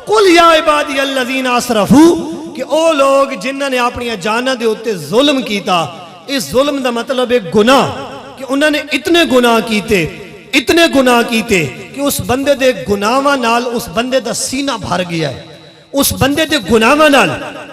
قل یا عبادی الذین اسرفوا کہ او لوگ جنہاں نے اپنی جاناں دے اوتے ظلم کیتا. اس ظلم دا مطلب ہے گناہ, کہ انہوں نے اتنے گناہ کیتے کہ اس بندے دے گناہاں نال اس بندے دا سینہ بھر گیا ہے, اس بندے دے گناہاں نال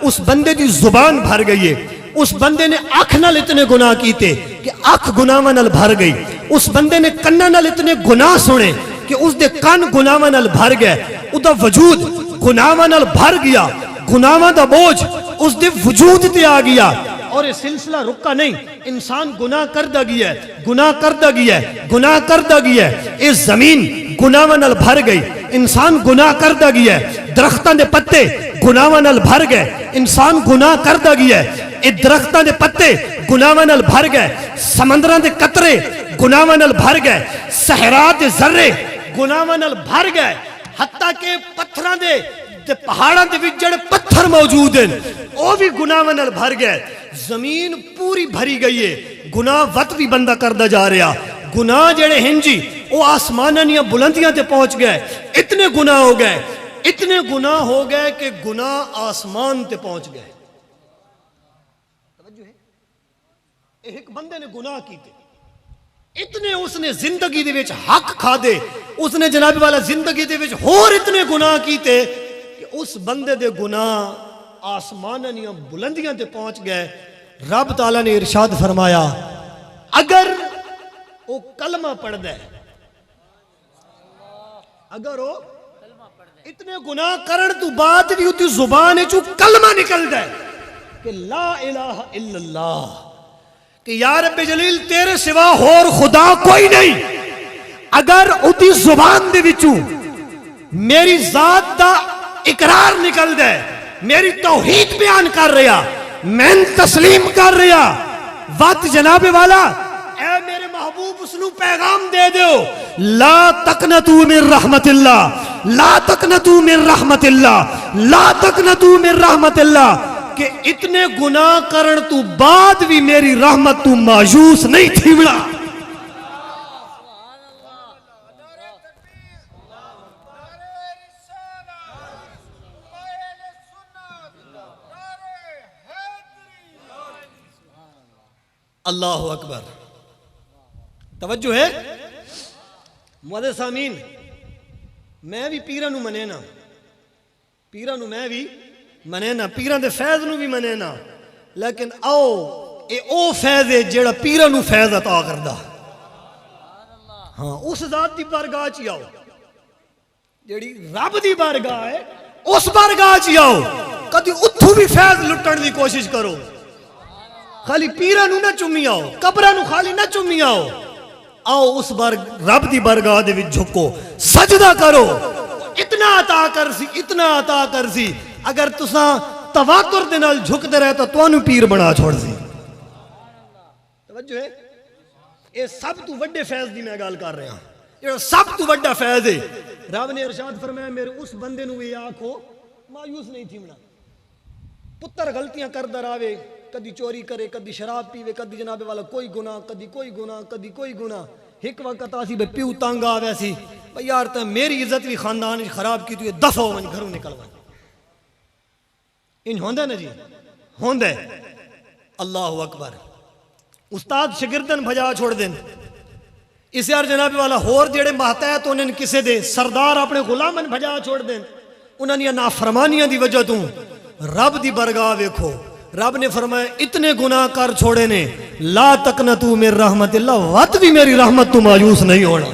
اس بندے دی زبان بھر گئی ہے, اس بندے نے آنکھ نال اتنے گناہ کیتے کہ آنکھ گناہاں نال بھر گئی, اس بندے نے کناں نال اتنے گناہ سنے کہ اس دے کان گناہاں نال بھر گئے, او دا وجود گناہاں نال بھر گیا, گناہاں دا بوجھ اس دے وجود تے آ گیا. اور یہ سلسلہ رکا نہیں, انسان گناہ کردا گیا ہے, یہ زمین گناہاں نال بھر گئی, انسان گناہ کردا گیا ہے, درختاں دے پتے گناہاں نال بھر گئے, انسان گناہ کردا گیا ہے, یہ درختاں دے پتے گناہاں نال بھر گئے, سمندراں دے قطرے گناہاں نال بھر گئے, صحرا دے ذرے گناہاں نال بھر گئے, حتیٰ کہ پتھراں دے پہاڑاں دے وچ جڑے پتھر موجود ہیں وہ بھی گناہاں نال بھر گئے. زمین پوری بھری گئی ہے, گناہ وقت بھی بندہ کردہ جا رہا, گناہ جڑے ہیں جی وہ آسماناں یا بلندیاں تے پہنچ گئے, اتنے گناہ ہو گئے کہ گناہ آسمان تے پہنچ گئے. توجہ ہے, ایک بندے نے گناہ کیتے, اتنے اس نے زندگی دے وچ حق کھا دے, اس نے جناب والا زندگی دے وچ اور اتنے گناہ کیتے کہ اس بندے دے گناہ آسماناں یا بلندیاں تے پہنچ گئے. رب تعالیٰ نے ارشاد فرمایا اگر وہ کلمہ پڑھ دے, اگر وہ اتنے گناہ کرن تو بعد بھی اتی زبان چو کلمہ نکل دے کہ لا الہ الا اللہ, کہ یا رب جلیل تیرے سوا اور خدا کوئی نہیں, اگر اتی زبان دے وچوں میری ذات دا اقرار نکل دے, میری توحید بیان کر رہا, میں تسلیم کر رہا, وقت جناب والا اے میرے محبوب اس نو پیغام دے دیو, لا تقنطوا من رحمت اللہ, لا تقنطوا من رحمت اللہ, لا تقنطوا من رحمت اللہ, کہ اتنے گناہ کرن تو بعد بھی میری رحمت تو مایوس نہیں تھی بڑا. اللہ اکبر. توجہ ہے معزز سامعین, میں بھی پیراں نو منینا, میں بھی منینا, پیراں دے فیض نو بھی منینا, لیکن آؤ اے او فیض ہے جیڑا پیراں نو فیض عطا کردا. ہاں اس ذات دی بارگاہ چ آؤ جیڑی رب دی بارگاہ ہے, اس بارگاہ چ آؤ, کدی اتھوں بھی فیض لٹن دی کوشش کرو, خالی پیراں نو نہ چومی آؤ, قبراں نو خالی نہ چومی آؤ, آؤ اس بار رب دی بارگاہ دے وچ جھکو, سجدہ کرو, اتنا عطا کر سی, اگر تساں تواتر دے نال جھکتے رہے تو تانوں پیر بنا چھوڑ سی. توجہ ہے, اے سب تو وڈے فیض دی میں گل کر رہا, یہ سب تو وڈا فیض ہے. رب نے ارشاد فرمایا میرے اس بندے نو یہ آکھو مایوس نہیں تھی بنا. پتر غلطیاں کردا راوے, کدی چوری کرے, کدی شراب پیوے, کدی جناب والا کوئی گناہ, کدی کوئی گناہ. ایک وقت آسی بے پیو تانگ آوے سی, بھئی یار تے میری عزت بھی خاندان خراب کی تو یہ دفع ہو من گھروں نکل ون. ان ہوندے نا جی, ہوندے. اللہ اکبر. استاد شگردن بھجا چھوڑ دیں, اس یار جناب والا ہور جڑے محتاط انہیں کسے دے سردار اپنے غلامن بھجا چھوڑ دیں, انہوں نے نافرمانیاں دی وجہ تو رب دی برگاہ ویکھو. رب نے فرمایا اتنے گناہ کر چھوڑے نے, لا تقنطوا من رحمت اللہ, وقت بھی میری رحمت تو مایوس نہیں ہونا.